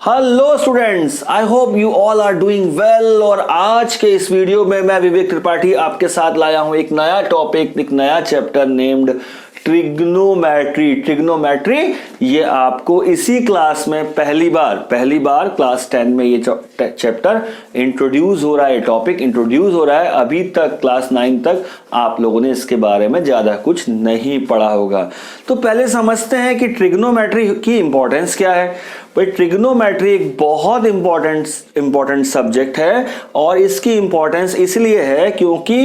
Hello students, I hope you all are doing well. और आज के इस वीडियो में मैं विवेक त्रिपाठी आपके साथ लाया हूं एक नया टॉपिक, एक नया चैप्टर नेम्ड ट्रिग्नोमेट्री। ट्रिग्नोमेट्री ये आपको इसी क्लास में पहली बार क्लास 10 में ये चैप्टर इंट्रोड्यूस हो रहा है, टॉपिक इंट्रोड्यूस हो रहा है। अभी तक क्लास 9 तक आप लोगों ने इसके बारे में ज्यादा कुछ नहीं पढ़ा होगा। तो पहले समझते हैं कि ट्रिग्नोमेट्री की इंपॉर्टेंस क्या है। भाई ट्रिग्नोमेट्री एक बहुत इंपॉर्टेंट सब्जेक्ट है और इसकी इंपॉर्टेंस इसलिए है क्योंकि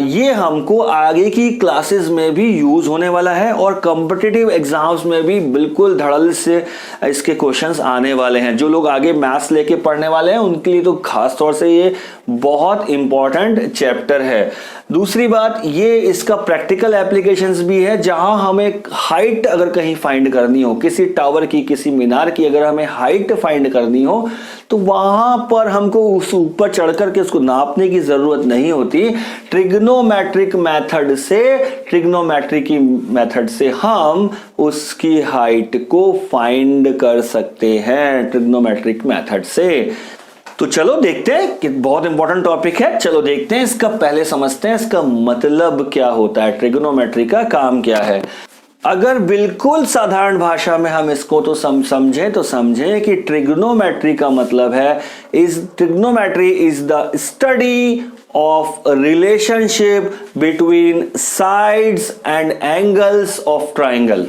ये हमको आगे की क्लासेस में भी यूज होने वाला है और कॉम्पिटिटिव एग्जाम्स में भी बिल्कुल धड़ल्ले से इसके क्वेश्चंस आने वाले हैं। जो लोग आगे मैथ्स लेके पढ़ने वाले हैं उनके लिए तो खास तौर से ये बहुत इंपॉर्टेंट चैप्टर है। दूसरी बात, ये इसका प्रैक्टिकल एप्लीकेशंस भी है। जहां हमें हाइट अगर कहीं फाइंड करनी हो, किसी टावर की, किसी मीनार की अगर हमें हाइट फाइंड करनी हो तो वहां पर हमको उस ऊपर चढ़ करके उसको नापने की जरूरत नहीं होती। ट्रिग्नोमेट्री की मेथड से हम उसकी हाइट को फाइंड कर सकते हैं ट्रिग्नोमेट्रिक मेथड से। तो चलो देखते हैं कि बहुत इंपॉर्टेंट टॉपिक है। चलो देखते हैं, इसका पहले समझते हैं इसका मतलब क्या होता है, ट्रिग्नोमेट्री का काम क्या है। अगर बिल्कुल साधारण भाषा में हम इसको तो समझें कि ट्रिग्नोमेट्री का मतलब है trigonometry is the study of relationship between sides and angles of triangle.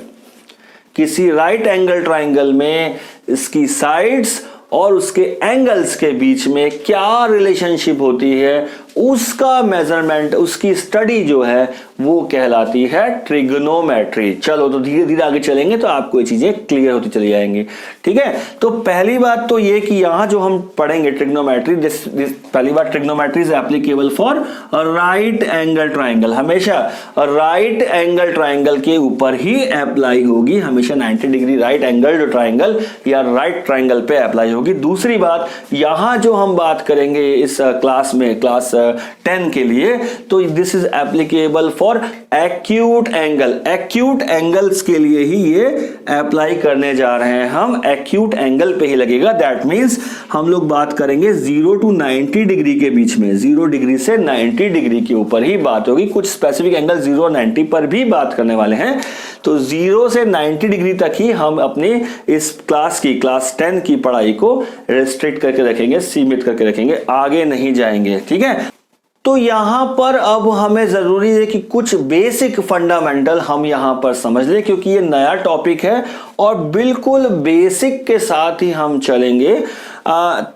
किसी राइट एंगल ट्राइंगल में इसकी साइड्स और उसके एंगल्स के बीच में क्या रिलेशनशिप होती है, उसका मेजरमेंट, उसकी स्टडी जो है वो कहलाती है ट्रिग्नोमेट्री। चलो तो धीरे धीरे आगे चलेंगे तो आपको ये चीजें क्लियर होती चली जाएंगी। ठीक है, तो पहली बात तो ये कि यहां जो हम पढ़ेंगे ट्रिग्नोमेट्री, पहली बात trigonometry is applicable for right angle triangle. हमेशा राइट एंगल ट्राइंगल के ऊपर ही अप्लाई होगी, हमेशा 90 डिग्री राइट एंगल ट्राइंगल या राइट ट्राइंगल पे अप्लाई होगी। दूसरी बात, यहां जो हम बात करेंगे इस क्लास में, क्लास 10 के लिए, तो this is applicable for acute angle. Acute angles के लिए ही ये अप्लाई करने जा रहे हैं हम, एक्यूट एंगल पे ही लगेगा। दैट मींस हम लोग बात करेंगे 0 to 90 डिग्री के बीच में, 0 डिग्री से 90 डिग्री के ऊपर ही बात होगी। कुछ स्पेसिफिक एंगल 0 और 90 पर भी बात करने वाले हैं। तो 0 से 90 डिग्री तक ही हम अपनी इस क्लास 10 की पढ़ाई को रिस्ट्रिक्ट करके रखेंगे, सीमित करके रखेंगे, आगे नहीं जाएंगे। ठीक है, तो यहां पर अब हमें जरूरी है कि कुछ बेसिक फंडामेंटल हम यहां पर समझ लें, क्योंकि ये नया टॉपिक है और बिल्कुल बेसिक के साथ ही हम चलेंगे।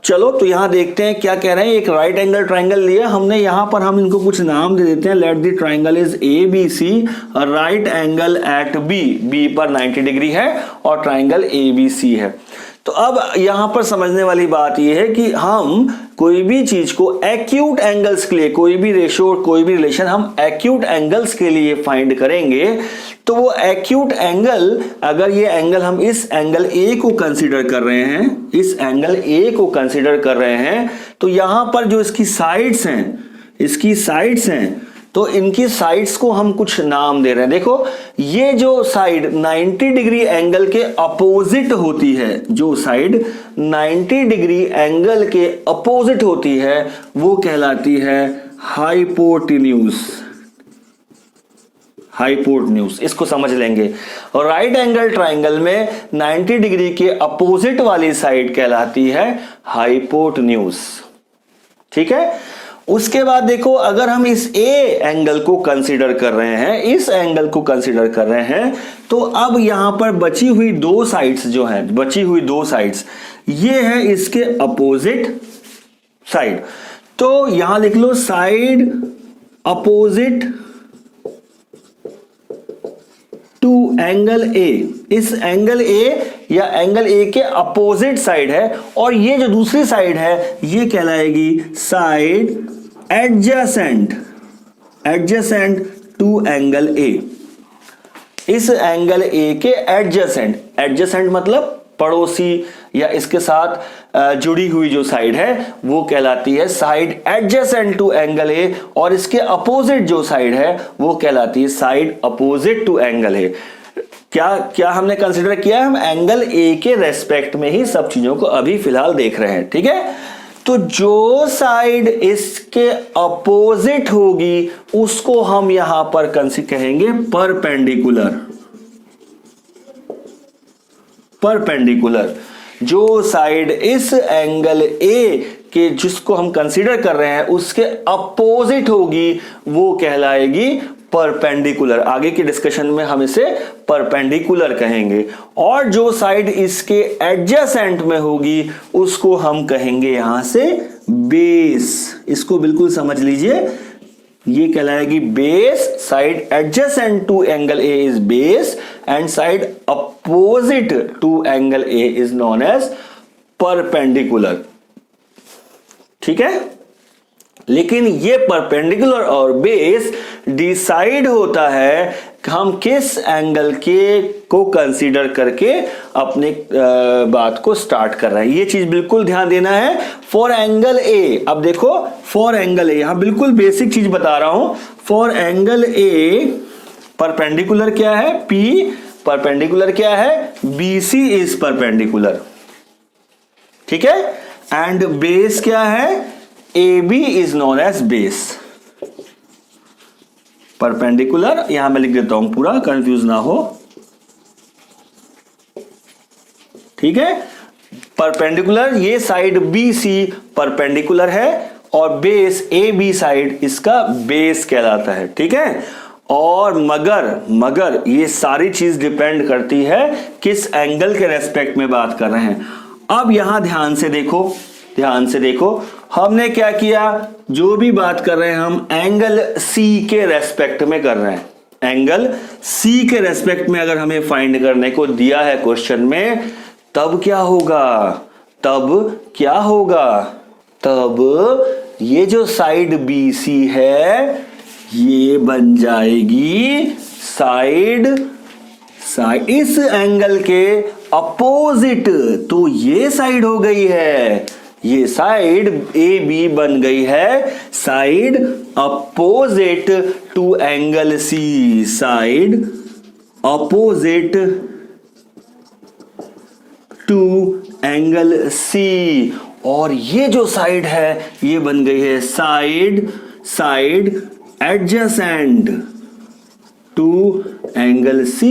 चलो तो यहां देखते हैं क्या कह रहे हैं। एक राइट एंगल ट्राइंगल लिया हमने, यहां पर हम इनको कुछ नाम दे देते हैं। Let the triangle is ABC, right angle at B पर 90 डिग्री है और ट्राइंगल ABC है। तो अब यहां पर समझने वाली बात यह है कि हम कोई भी चीज को एक्यूट एंगल्स के लिए, कोई भी रेशो, कोई भी रिलेशन हम एक्यूट एंगल्स के लिए फाइंड करेंगे तो वो एक्यूट एंगल, अगर ये एंगल हम इस एंगल A को कंसीडर कर रहे हैं, इस एंगल A को कंसीडर कर रहे हैं, तो यहां पर जो इसकी साइड्स हैं, तो इनकी साइड्स को हम कुछ नाम दे रहे हैं। देखो, ये जो साइड 90 डिग्री एंगल के अपोजिट होती है, जो साइड 90 डिग्री एंगल के अपोजिट होती है वो कहलाती है हाइपोटेन्यूज। इसको समझ लेंगे। और राइट एंगल ट्राइंगल में 90 डिग्री के अपोजिट वाली साइड कहलाती है हाइपोटेन्यूज। ठीक है, उसके बाद देखो, अगर हम इस A एंगल को कंसीडर कर रहे हैं, इस एंगल को कंसीडर कर रहे हैं, तो अब यहां पर बची हुई दो साइड्स जो हैं, ये है इसके अपोजिट साइड। तो यहां लिख लो side opposite to angle A। इस एंगल A या एंगल A के अपोजिट साइड है, और ये जो दूसरी साइड है ये कहलाएगी side adjacent to angle A। इस एंगल A के एडजेसेंट मतलब पड़ोसी या इसके साथ जुड़ी हुई जो साइड है वो कहलाती है side adjacent to angle A, और इसके अपोजिट जो साइड है वो कहलाती है side opposite to angle A। क्या हमने कंसीडर किया, हम एंगल ए के रेस्पेक्ट में ही सब चीजों को अभी फिलहाल देख रहे हैं, ठीक है। तो जो साइड इसके अपोजिट होगी उसको हम यहां पर कहेंगे परपेंडिकुलर। परपेंडिकुलर जो साइड इस एंगल ए के जिसको हम कंसीडर कर रहे हैं उसके अपोजिट होगी वो कहलाएगी परपेंडिकुलर। आगे के डिस्कशन में हम इसे परपेंडिकुलर कहेंगे। और जो साइड इसके एडजेसेंट में होगी उसको हम कहेंगे यहां से बेस। इसको बिल्कुल समझ लीजिए, ये कहलाएगी base. Side adjacent to angle A is base and side opposite to angle A is known as perpendicular, ठीक है। लेकिन ये परपेंडिकुलर और बेस डिसाइड होता है कि हम किस एंगल के को कंसीडर करके अपने बात को स्टार्ट कर रहे हैं। ये चीज बिल्कुल ध्यान देना है। फॉर एंगल ए, अब देखो फॉर एंगल ए, यहां बिल्कुल बेसिक चीज बता रहा हूं। फॉर एंगल ए परपेंडिकुलर क्या है, पी। परपेंडिकुलर क्या है, बीसी इज परपेंडिकुलर, ठीक है। एंड बेस क्या है, AB is known as base। Perpendicular यहां मैं लिख देता हूं पूरा, कंफ्यूज ना हो, ठीक है। परपेंडिकुलर ये साइड BC परपेंडिकुलर है और बेस AB साइड इसका बेस कहलाता है, ठीक है। और मगर ये सारी चीज डिपेंड करती है किस एंगल के रेस्पेक्ट में बात कर रहे हैं। अब यहां ध्यान से देखो हमने क्या किया, जो भी बात कर रहे हैं हम एंगल C के रेस्पेक्ट में कर रहे हैं। एंगल C के रेस्पेक्ट में अगर हमें फाइंड करने को दिया है क्वेश्चन में, तब क्या होगा, तब ये जो साइड BC है ये बन जाएगी साइड इस एंगल के अपोजिट। तो ये साइड हो गई है, ये साइड AB बन गई है side opposite to angle C। Side opposite to angle C। और ये जो साइड है ये बन गई है side adjacent to angle C।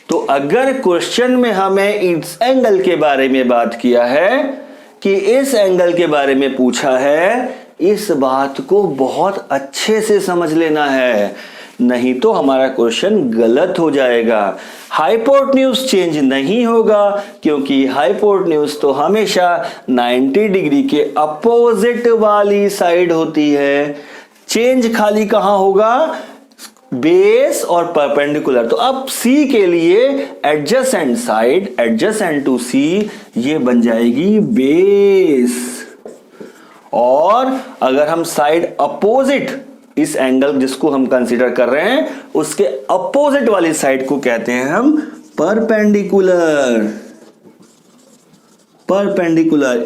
तो अगर क्वेश्चन में हमें इस एंगल के बारे में बात किया है कि इस एंगल के बारे में पूछा है, इस बात को बहुत अच्छे से समझ लेना है, नहीं तो हमारा क्वेश्चन गलत हो जाएगा। हाइपोटेन्यूज चेंज नहीं होगा क्योंकि हाइपोटेन्यूज तो हमेशा 90 डिग्री के अपोजिट वाली साइड होती है। चेंज खाली कहां होगा, बेस और परपेंडिकुलर। तो अब C के लिए adjacent side adjacent to C ये बन जाएगी बेस। और अगर हम साइड अपोजिट, इस एंगल जिसको हम कंसीडर कर रहे हैं उसके अपोजिट वाली साइड को कहते हैं हम परपेंडिकुलर।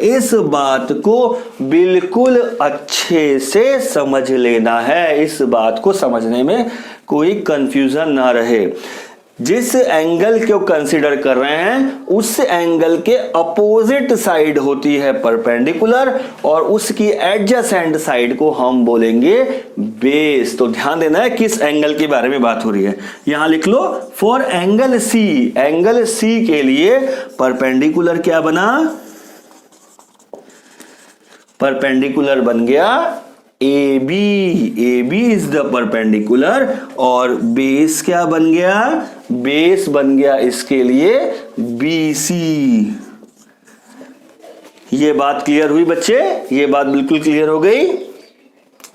इस बात को बिल्कुल अच्छे से समझ लेना है, इस बात को समझने में कोई कंफ्यूजन ना रहे। जिस एंगल को कंसीडर कर रहे हैं उस एंगल के अपोजिट साइड होती है परपेंडिकुलर और उसकी एडजेसेंट साइड को हम बोलेंगे बेस। तो ध्यान देना है किस एंगल के बारे में बात हो रही है। यहां लिख लो for angle C। Angle C के लिए परपेंडिकुलर क्या बना, परपेंडिकुलर बन गया AB इज द परपेंडिकुलर। और बेस क्या बन गया, बेस बन गया इसके लिए BC। ये बात क्लियर हुई बच्चे, ये बात बिल्कुल क्लियर हो गई।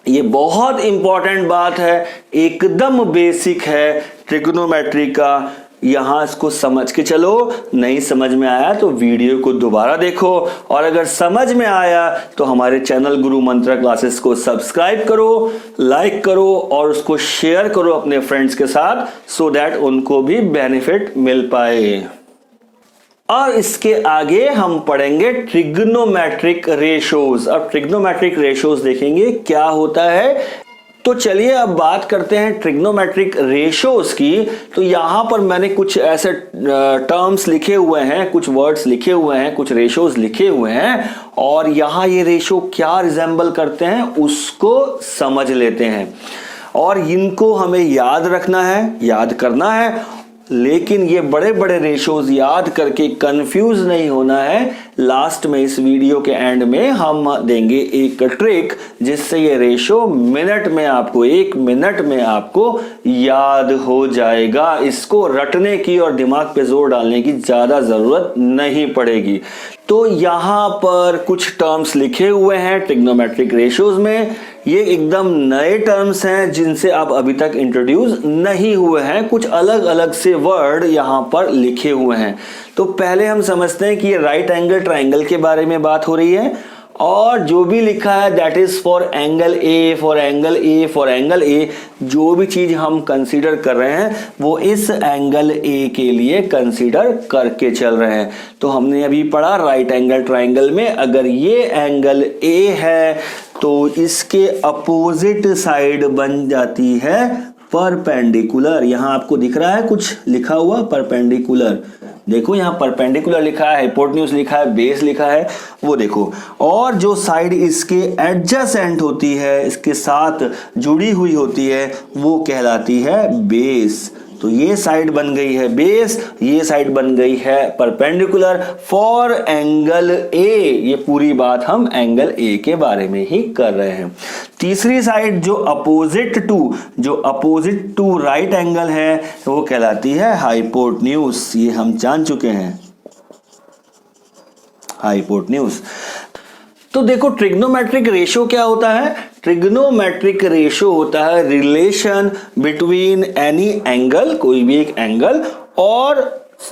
ये बहुत इंपॉर्टेंट बात है, एकदम बेसिक है ट्रिग्नोमेट्री का। यहां इसको समझ के चलो, नहीं समझ में आया तो वीडियो को दोबारा देखो, और अगर समझ में आया तो हमारे चैनल गुरु मंत्र क्लासेस को सब्सक्राइब करो, लाइक करो और उसको शेयर करो अपने फ्रेंड्स के साथ, सो दैट उनको भी बेनिफिट मिल पाए। और इसके आगे हम पढ़ेंगे ट्रिग्नोमेट्रिक रेशोज। अब ट्रिग्नोमेट्रिक रेशोज देखेंगे क्या होता है। तो चलिए अब बात करते हैं ट्रिग्नोमेट्रिक रेशोज की। तो यहां पर मैंने कुछ ऐसे टर्म्स लिखे हुए हैं, कुछ वर्ड्स लिखे हुए हैं, कुछ रेशोज लिखे हुए हैं, और यहां ये रेशो क्या रिजेंबल करते हैं उसको समझ लेते हैं। और इनको हमें याद रखना है, याद करना है, लेकिन ये बड़े बड़े रेशोज याद करके कंफ्यूज नहीं होना है। लास्ट में इस वीडियो के एंड में हम देंगे एक ट्रिक जिससे ये रेशो मिनट में आपको, 1 मिनट में आपको याद हो जाएगा। इसको रटने की और दिमाग पे जोर डालने की ज्यादा जरूरत नहीं पड़ेगी। तो यहां पर कुछ टर्म्स लिखे हुए हैं ट्रिग्नोमेट्रिक रेशोज में। ये एकदम नए टर्म्स हैं जिनसे आप अभी तक इंट्रोड्यूस नहीं हुए हैं। कुछ अलग अलग से वर्ड यहां पर लिखे हुए हैं। तो पहले हम समझते हैं कि ये राइट एंगल ट्राइंगल के बारे में बात हो रही है, और जो भी लिखा है that is for angle A, for angle A, for angle A. जो भी चीज हम कंसीडर कर रहे हैं वो इस एंगल ए के लिए कंसीडर करके चल रहे हैं। तो हमने अभी पढ़ा राइट एंगल ट्राइंगल में अगर ये एंगल ए है तो इसके अपोजिट साइड बन जाती है परपेंडिकुलर। यहां आपको दिख रहा है कुछ लिखा हुआ परपेंडिकुलर, देखो यहां परपेंडिकुलर लिखा है, हाइपोटेन्यूज लिखा है, बेस लिखा है, वो देखो। और जो साइड इसके एडजेसेंट होती है, इसके साथ जुड़ी हुई होती है, वो कहलाती है बेस। तो ये साइड बन गई है बेस, ये साइड बन गई है परपेंडिकुलर फॉर एंगल ए। ये पूरी बात हम एंगल ए के बारे में ही कर रहे हैं। तीसरी साइड जो अपोजिट टू राइट एंगल है वो कहलाती है हाइपोटेन्यूज। ये हम जान चुके हैं, हाइपोटेन्यूज। तो देखो ट्रिग्नोमेट्रिक रेशो क्या होता है? ट्रिग्नोमेट्रिक रेशो होता है रिलेशन बिटवीन एनी एंगल, कोई भी एक एंगल, और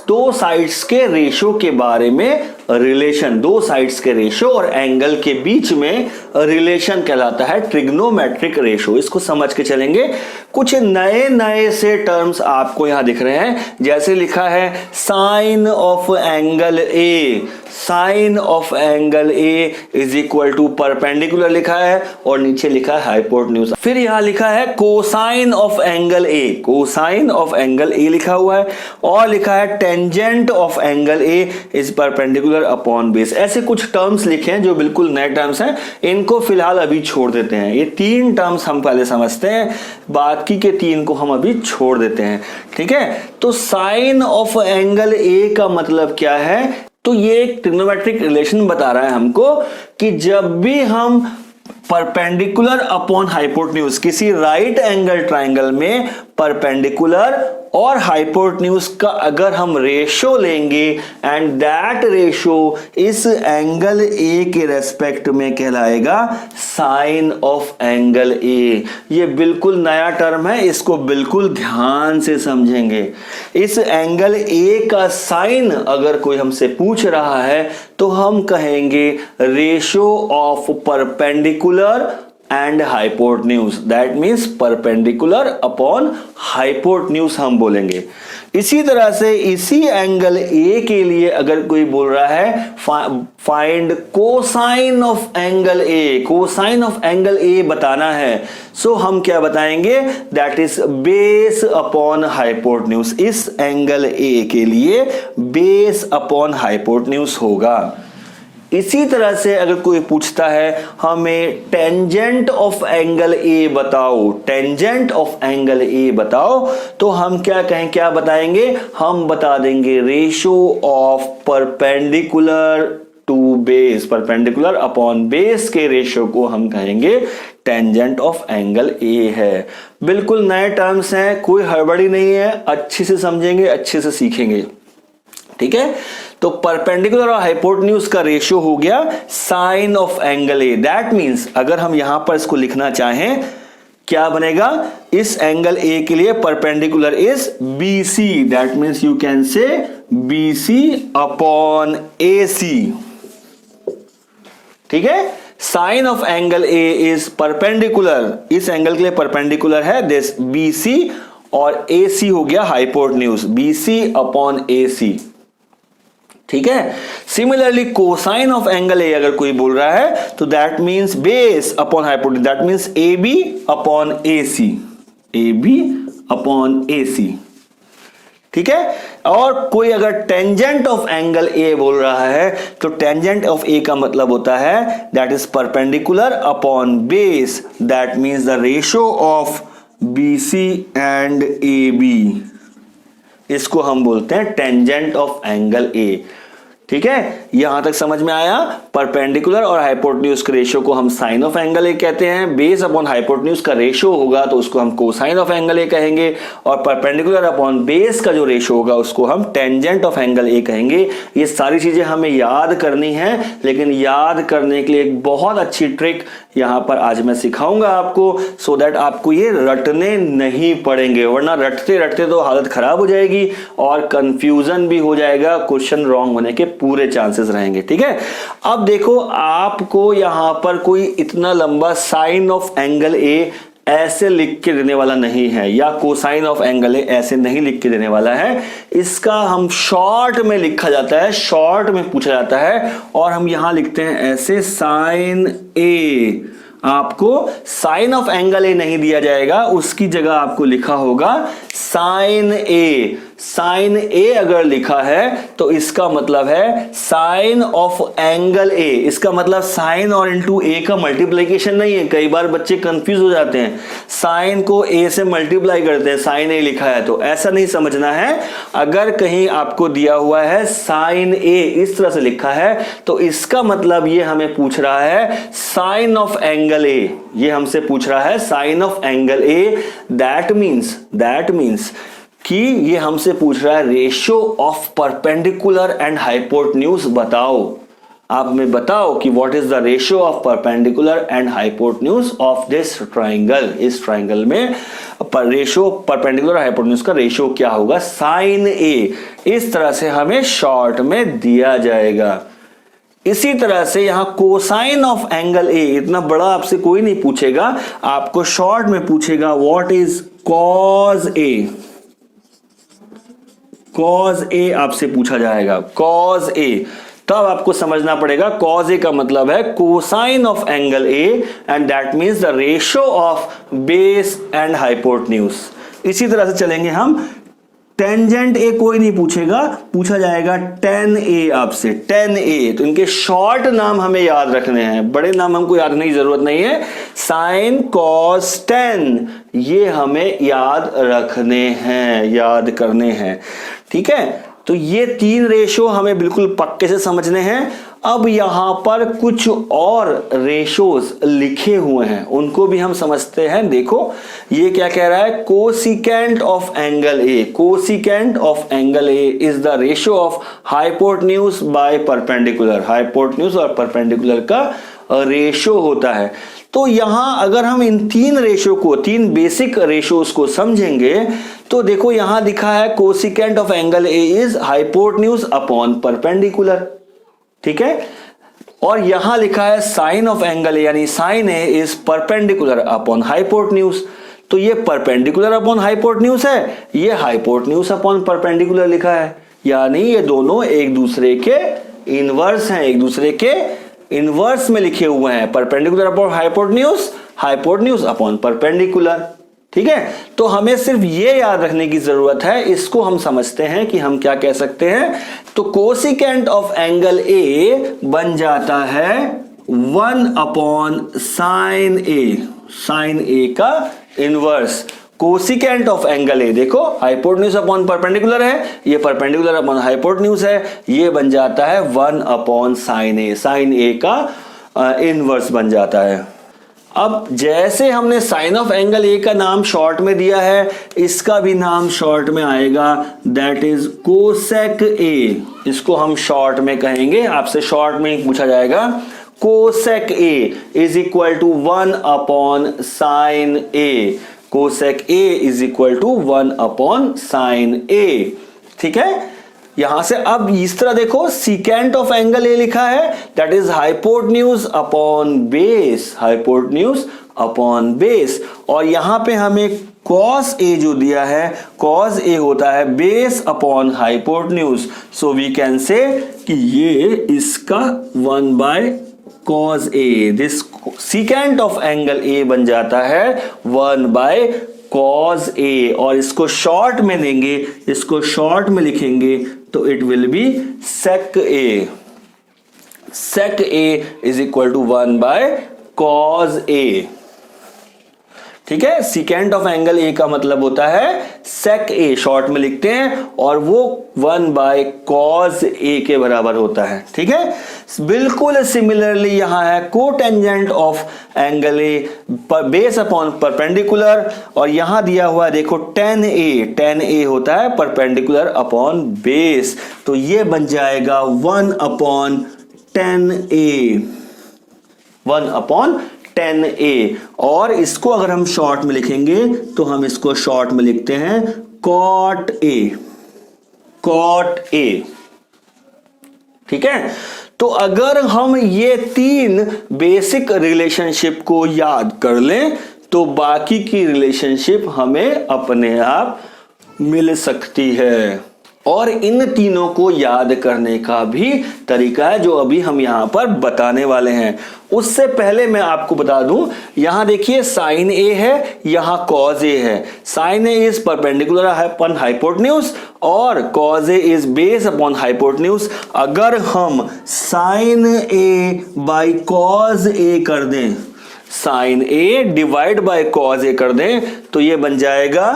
दो साइड्स के रेशो के बारे में रिलेशन। दो साइड्स के रेशो और एंगल के बीच में रिलेशन कहलाता है ट्रिग्नोमेट्रिक रेशो। इसको समझ के चलेंगे। कुछ नए नए से टर्म्स आपको यहां दिख रहे हैं, जैसे लिखा है sine of angle A. Sine of angle A is equal to perpendicular लिखा है और नीचे लिखा है हाइपोटेन्यूज। फिर यहां लिखा है cosine of angle A, cosine of angle ए लिखा हुआ है, और लिखा है tangent of angle A is perpendicular upon base. ऐसे कुछ टर्म्स लिखे हैं जो बिल्कुल नए टर्म्स हैं, इनको फिलहाल अभी छोड़ देते हैं। ये 3 टर्म्स हम पहले समझते हैं, बाकी के 3 को हम अभी छोड़ देते हैं, ठीक है। तो साइन ऑफ एंगल ए का मतलब क्या है? तो ये एक ट्रिग्नोमेट्रिक रिलेशन बता रहा है हमको कि जब भी हम परपेंडिकुलर अपॉन हाइपोटेन्यूज, किसी राइट एंगल ट्राइंगल में परपेंडिकुलर और हाइपोटेन्यूज का अगर हम रेशो लेंगे एंड दैट रेशो इस एंगल ए के रेस्पेक्ट में कहलाएगा साइन ऑफ एंगल ए। ये बिल्कुल नया टर्म है, इसको बिल्कुल ध्यान से समझेंगे। इस एंगल ए का साइन अगर कोई हमसे पूछ रहा है तो हम कहेंगे ratio of perpendicular and hypotenuse, that means perpendicular upon hypotenuse हम बोलेंगे। इसी तरह से इसी एंगल ए के लिए अगर कोई बोल रहा है find cosine of angle A, cosine of angle ए बताना है, सो हम क्या बताएंगे? That is base upon hypotenuse. इस एंगल ए के लिए बेस अपॉन हाइपोटेन्यूज होगा। इसी तरह से अगर कोई पूछता है हमें टेंजेंट ऑफ एंगल ए बताओ, टेंजेंट ऑफ एंगल ए बताओ, तो हम क्या कहें, क्या बताएंगे? हम बता देंगे ratio of perpendicular to base, perpendicular upon base के रेशो को हम कहेंगे टेंजेंट ऑफ एंगल ए है। बिल्कुल नए टर्म्स हैं, कोई हड़बड़ी नहीं है, अच्छे से समझेंगे, अच्छे से सीखेंगे, ठीक है। तो परपेंडिकुलर और हाइपोटेन्यूज का रेशियो हो गया sine of angle A. That means अगर हम यहां पर इसको लिखना चाहें क्या बनेगा? इस एंगल ए के लिए perpendicular is BC, that means you can say BC upon AC, ठीक है। Sine of angle A is perpendicular, इस एंगल के लिए परपेंडिकुलर है दिस BC, और AC हो गया हाइपोटेन्यूज, BC अपॉन AC, ठीक है। Similarly cosine of angle A अगर कोई बोल रहा है तो that means base upon hypotenuse, that means A B upon A C, A B upon A C, ठीक है। और कोई अगर टेंजेंट ऑफ एंगल ए बोल रहा है तो टेंजेंट ऑफ ए का मतलब होता है that is perpendicular upon base, that means the ratio of B C and A B, इसको हम बोलते हैं टेंजेंट ऑफ एंगल ए, ठीक है। यहां तक समझ में आया। परपेंडिकुलर और हाइपोटेन्यूज के रेशियो को हम साइन ऑफ एंगल ए कहते हैं, बेस अपॉन हाइपोटेन्यूज का रेशियो होगा तो उसको हम कोसाइन ऑफ एंगल ए कहेंगे, और परपेंडिकुलर अपॉन बेस का जो रेशियो होगा उसको हम टेंजेंट ऑफ एंगल ए कहेंगे। ये सारी चीजें हमें याद करनी है, लेकिन याद करने के लिए एक बहुत अच्छी ट्रिक यहां पर आज मैं सिखाऊंगा आपको, सो दैट आपको ये रटने नहीं पड़ेंगे, वरना रटते रटते तो हालत खराब हो जाएगी और कंफ्यूजन भी हो जाएगा, क्वेश्चन रॉन्ग होने के पूरे चांसेस रहेंगे, ठीक है। अब देखो आपको यहां पर कोई इतना लंबा साइन ऑफ एंगल ए ऐसे लिख के देने वाला नहीं है, या कोसाइन ऑफ एंगल ए ऐसे नहीं लिख के देने वाला है, इसका हम शॉर्ट में लिखा जाता है, शॉर्ट में पूछा जाता है, और हम यहां लिखते हैं ऐसे साइन ए। आपको साइन ऑफ एंगल ए नहीं दिया जाएगा, उसकी जगह आपको लिखा होगा साइन ए। साइन ए अगर लिखा है तो इसका मतलब है साइन ऑफ एंगल ए, इसका मतलब साइन और इंटू ए का मल्टीप्लीकेशन नहीं है। कई बार बच्चे कंफ्यूज हो जाते हैं, साइन को ए से मल्टीप्लाई करते हैं, साइन ए लिखा है, तो ऐसा नहीं समझना है। अगर कहीं आपको दिया हुआ है साइन ए इस तरह से लिखा है तो इसका मतलब ये हमें पूछ रहा है साइन ऑफ एंगल ए, ये हमसे पूछ रहा है sine of angle A. That means कि ये हमसे पूछ रहा है ratio of perpendicular and hypotenuse बताओ। आप हमें बताओ कि what is the ratio of perpendicular and hypotenuse of this triangle. इस ट्राइंगल में रेशियो परपेंडिकुलर हाइपोटेन्यूज का रेशियो क्या होगा, साइन ए। इस तरह से हमें शॉर्ट में दिया जाएगा। इसी तरह से यहां कोसाइन ऑफ एंगल ए, इतना बड़ा आपसे कोई नहीं पूछेगा, आपको शॉर्ट में पूछेगा what is cos A. Cos A आपसे पूछा जाएगा, कॉज ए, तब आपको समझना पड़ेगा कॉज ए का मतलब है cosine of angle A, and that means the ratio of base and hypotenuse. इसी तरह से चलेंगे हम। टेंजेंट ए कोई नहीं पूछेगा, पूछा जाएगा टेन ए आपसे, टेन ए। तो इनके शॉर्ट नाम हमें याद रखने हैं, बड़े नाम हमको याद करने की जरूरत नहीं है। साइन कॉस टेन, ये हमें याद रखने हैं, याद करने हैं, ठीक है। तो ये तीन रेशो हमें बिल्कुल पक्के से समझने हैं। अब यहां पर कुछ और रेशोज लिखे हुए हैं, उनको भी हम समझते हैं। देखो ये क्या कह रहा है, cosecant of angle A. Cosecant of angle A is the ratio of hypotenuse by perpendicular. Hypotenuse और परपेंडिकुलर का रेशियो होता है। तो यहां अगर हम इन तीन रेशियो को, तीन बेसिक रेशियोज को समझेंगे तो देखो यहां लिखा है cosecant of angle A is hypotenuse upon perpendicular, ठीक है। और यहां लिखा है साइन ऑफ एंगल ए यानी sine A is perpendicular upon hypotenuse. तो ये परपेंडिकुलर अपॉन हाइपोटेन्यूज है, ये हाइपोटेन्यूज अपॉन परपेंडिकुलर लिखा है, यानी ये दोनों एक दूसरे के इनवर्स हैं, एक दूसरे के इनवर्स में लिखे हुए हैं। Perpendicular upon hypotenuse, hypotenuse upon perpendicular, ठीक है। तो हमें सिर्फ ये याद रखने की जरूरत है, इसको हम समझते हैं कि हम क्या कह सकते हैं। तो कोसिकेंट ऑफ एंगल ए बन जाता है 1 अपॉन साइन ए, साइन ए का इनवर्स। कोसिकेंट ऑफ एंगल ए, देखो हाइपोटेन्यूज अपॉन परपेंडिकुलर है, ये परपेंडिकुलर अपॉन हाइपोटेन्यूज है, ये बन जाता है 1 अपॉन साइन ए, साइन ए का इनवर्स बन जाता है। अब जैसे हमने साइन ऑफ एंगल ए का नाम शॉर्ट में दिया है, इसका भी नाम शॉर्ट में आएगा, दैट इज कोसेक ए। इसको हम शॉर्ट में कहेंगे, आपसे शॉर्ट में पूछा जाएगा cosec A is equal to 1 upon sine A. Cosec A is equal to 1 upon sine A, ठीक है। यहां से अब इस तरह देखो, सीकेंट ऑफ एंगल ए लिखा है, that is hypotenuse upon base, hypotenuse upon base. और यहां पे हमें कॉस ए जो दिया है, कॉस ए होता है base upon hypotenuse, so we can say कि ये इसका 1 by cos A, this secant of angle A बन जाता है 1 बाय कॉस ए। और इसको शॉर्ट में देंगे, इसको शॉर्ट में लिखेंगे तो it will be sec A, sec A is equal to 1 by cos A. ठीक है, सीकेंट ऑफ एंगल ए का मतलब होता है सेक ए, शॉर्ट में लिखते हैं, और वो 1 बाय कॉस ए के बराबर होता है। ठीक है, बिल्कुल सिमिलरली यहां है cotangent of angle A base upon perpendicular, और यहां दिया हुआ है देखो tan ए, tan ए होता है परपेंडिकुलर अपॉन बेस, तो ये बन जाएगा 1 अपॉन tan ए, 1 अपॉन tan ए। और इसको अगर हम शॉर्ट में लिखेंगे तो हम इसको शॉर्ट में लिखते हैं cot ए, cot ए। ठीक है, तो अगर हम ये 3 बेसिक रिलेशनशिप को याद कर लें तो बाकी की रिलेशनशिप हमें अपने आप मिल सकती है। और इन तीनों को याद करने का भी तरीका है जो अभी हम यहां पर बताने वाले हैं। उससे पहले मैं आपको बता दूं, यहां देखिए साइन ए है, यहां कॉज ए है। Sine A is perpendicular upon hypotenuse और cos A is base upon hypotenuse. अगर हम sine A by cos A कर दें, sine A divide by cos A कर दें, तो ये बन जाएगा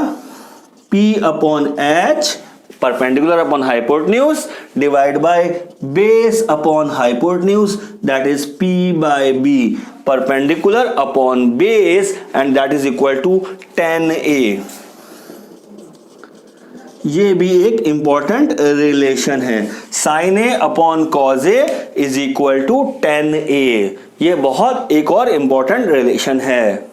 P upon H perpendicular upon hypotenuse divided by base upon hypotenuse, that is P by B, perpendicular upon base, and that is equal to tan A। ये भी एक important relation है, sine A upon cos A is equal to tan A। ये बहुत एक और important relation है।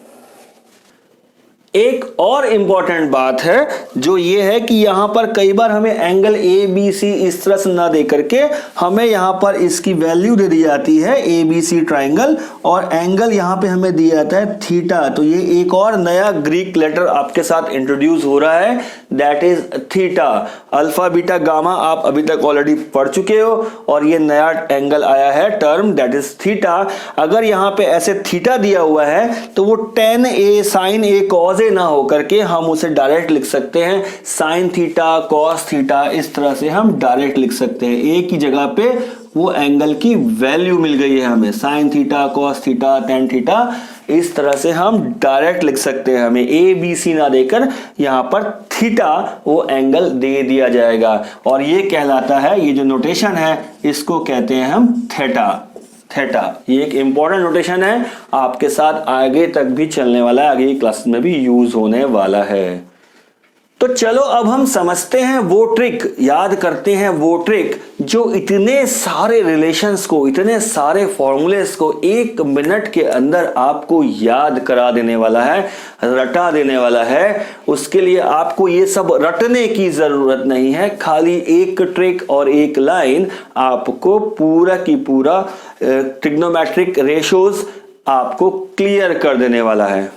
एक और इंपॉर्टेंट बात है जो ये है कि यहां पर कई बार हमें एंगल ए बी सी इस तरह से ना दे करके हमें यहां पर इसकी वैल्यू दे दी जाती है ए बी सी ट्राइंगल, और एंगल यहां पे हमें दिया जाता है थीटा। तो ये एक और नया ग्रीक लेटर आपके साथ इंट्रोड्यूस हो रहा है, that is theta. Alpha beta gamma आप अभी तक ऑलरेडी पढ़ चुके हो, और ये नया एंगल आया है टर्म, दैट इज थीटा। अगर यहां पे ऐसे थीटा दिया हुआ है तो वो tan ए साइन ए कॉज ना होकर के हम उसे डायरेक्ट लिख सकते हैं साइन थीटा कॉस थीटा, इस तरह से हम डायरेक्ट लिख सकते हैं। एक ही जगह पे वो एंगल की वैल्यू मिल गई है हमें, sine theta cos theta tan theta, इस तरह से हम डायरेक्ट लिख सकते हैं। हमें ए बी सी ना देकर यहां पर थीटा वो एंगल दे दिया जाएगा, और ये कहलाता है, ये जो नोटेशन है इसको कहते हैं हम थीटा। थीटा ये एक इंपॉर्टेंट नोटेशन है, आपके साथ आगे तक भी चलने वाला है, आगे की क्लास में भी यूज होने वाला है। तो चलो अब हम समझते हैं वो ट्रिक, याद करते हैं वो ट्रिक जो इतने सारे रिलेशंस को, इतने सारे फॉर्मूलेस को 1 मिनट के अंदर आपको याद करा देने वाला है, रटा देने वाला है। उसके लिए आपको ये सब रटने की जरूरत नहीं है, खाली एक ट्रिक और एक लाइन आपको पूरा की पूरा ट्रिग्नोमेट्रिक रेशोज आपको क्लियर कर देने वाला है।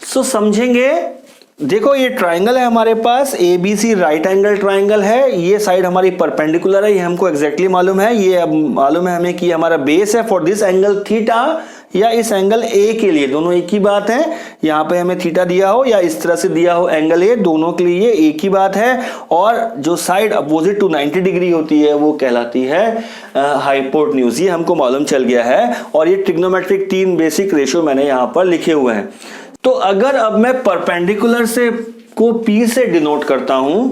सो समझेंगे, देखो ये ट्राइंगल है हमारे पास, A B C right angle triangle है, ये साइड हमारी परपेंडिकुलर है, ये हमको एग्जैक्टली मालूम है। ये अब मालूम है हमें कि हमारा बेस है फॉर दिस एंगल थीटा या इस एंगल ए के लिए, दोनों एक ही बात है। यहाँ पे हमें थीटा दिया हो या इस तरह से दिया हो एंगल ए, दोनों के लिए एक ही बात है। और जो साइड अपोजिट टू 90 डिग्री होती है वो कहलाती है हाइपोटेन्यूज, ये हमको मालूम चल गया है। और ये ट्रिग्नोमेट्रिक 3 बेसिक रेशो मैंने यहाँ पर लिखे हुए हैं। तो अगर अब मैं परपेंडिकुलर से को P से डिनोट करता हूं,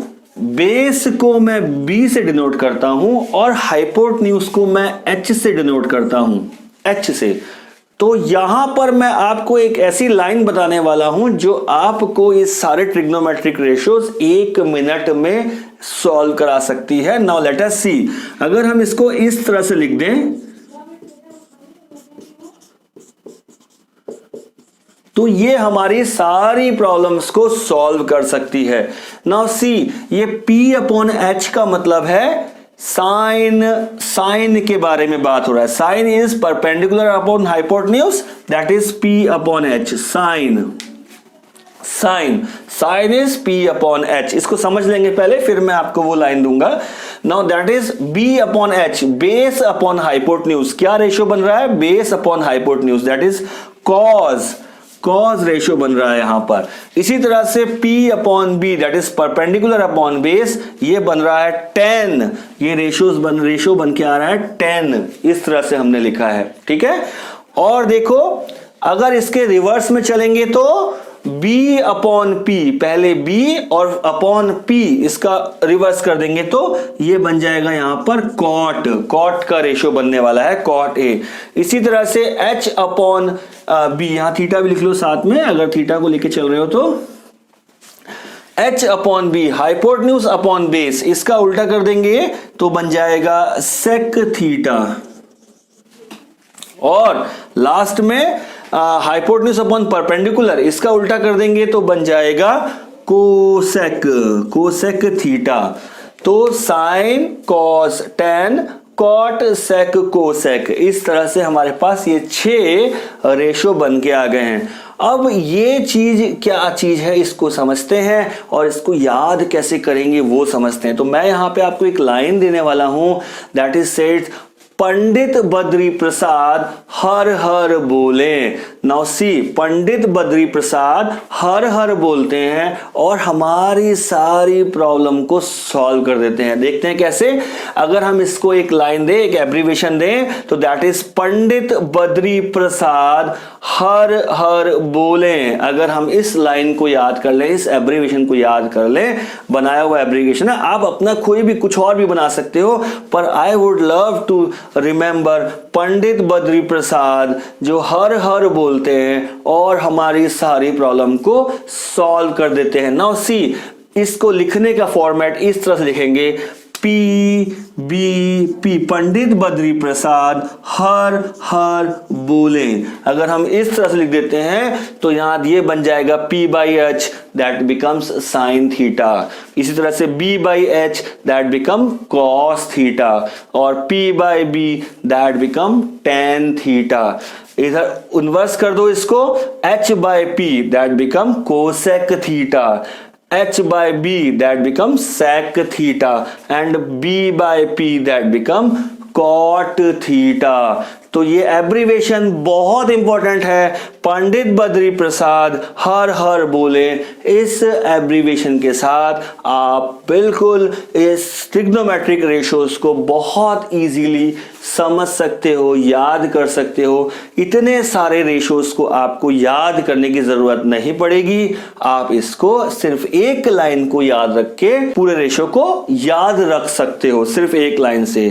बेस को मैं B से डिनोट करता हूं, और हाइपोटेन्यूज को मैं H से डिनोट करता हूं, H से, तो यहां पर मैं आपको एक ऐसी लाइन बताने वाला हूं जो आपको ये सारे ट्रिग्नोमेट्रिक रेशियोज 1 मिनट में सॉल्व करा सकती है। नाउ लेट अस सी, अगर हम इसको इस तरह से लिख दें तो ये हमारी सारी प्रॉब्लम्स को सॉल्व कर सकती है। नाउ सी, ये P अपॉन H का मतलब है साइन के बारे में बात हो रहा है। Sine is perpendicular upon hypotenuse, that is P upon H, sine. Sine is P upon H, इसको समझ लेंगे पहले, फिर मैं आपको वो लाइन दूंगा. Now that is B upon H, base upon hypotenuse. क्या रेशियो बन रहा है? Base upon hypotenuse, that is cause ratio बन रहा है यहां पर. इसी तरह से P upon B, that is perpendicular upon base, ये बन रहा है 10. ये रेशियो बन के आ रहा है 10. इस तरह से हमने लिखा है, ठीक है. और देखो अगर इसके रिवर्स में चलेंगे तो B अपॉन P, पहले B और अपॉन P, इसका रिवर्स कर देंगे तो ये बन जाएगा यहां पर कॉट का रेशियो बनने वाला है, कॉट A. इसी तरह से H अपॉन B, यहां थीटा भी लिख लो साथ में अगर थीटा को लेके चल रहे हो तो. H upon B, hypotenuse upon base, इसका उल्टा कर देंगे तो बन जाएगा सेक थीटा. और लास्ट में हाइपोटेन्यूज अपॉन परपेंडिकुलर, इसका उल्टा कर देंगे तो बन जाएगा कोसेक थीटा. तो sine cos tan cot sec cosec, इस तरह से हमारे पास ये 6 रेशो बन के आ गए हैं. अब ये चीज क्या चीज है इसको समझते हैं और इसको याद कैसे करेंगे वो समझते हैं. तो मैं यहां पे आपको एक लाइन देने वाला हूं, दैट इज सेड पंडित बद्री प्रसाद हर हर बोले. नाउ सी, पंडित बद्री प्रसाद हर हर बोलते हैं और हमारी सारी प्रॉब्लम को सॉल्व कर देते हैं. देखते हैं कैसे. अगर हम इसको एक लाइन दें, एक एब्रीविएशन दें, तो दैट इज पंडित बद्री प्रसाद हर हर बोले. अगर हम इस लाइन को याद कर लें, इस एब्रीविएशन को याद कर लें, बनाया हुआ एब्रीविएशन है, आप अपना कोई भी कुछ और भी बना सकते हो, पर I would love to remember Pandit Badri Prasad जो हर हर बोलते हैं और हमारी सारी प्रॉब्लम को सॉल्व कर देते हैं. नाउ सी, इसको लिखने का फॉर्मेट इस तरह से लिखेंगे, P पंडित बद्री प्रसाद हर हर बोले. अगर हम इस तरह से लिख देते हैं तो यहां ये बन जाएगा P/H, that becomes sine theta. इसी तरह से B/H, that become cos theta, और P/B, that become tan theta. इधर इन्वर्स कर दो इसको, H/P, that become cosec theta, H/B, that becomes sec theta, and B/P, that become cot theta. तो ये एब्रीवेशन बहुत इंपॉर्टेंट है. पंडित बद्री प्रसाद हर हर बोले, इस एब्रीवेशन के साथ आप बिल्कुल इस ट्रिग्नोमेट्रिक रेशियोज को बहुत इजीली समझ सकते हो, याद कर सकते हो. इतने सारे रेशियोज को आपको याद करने की जरूरत नहीं पड़ेगी. आप इसको सिर्फ एक लाइन को याद रख के पूरे रेशियो को याद रख सकते हो, सिर्फ एक लाइन से.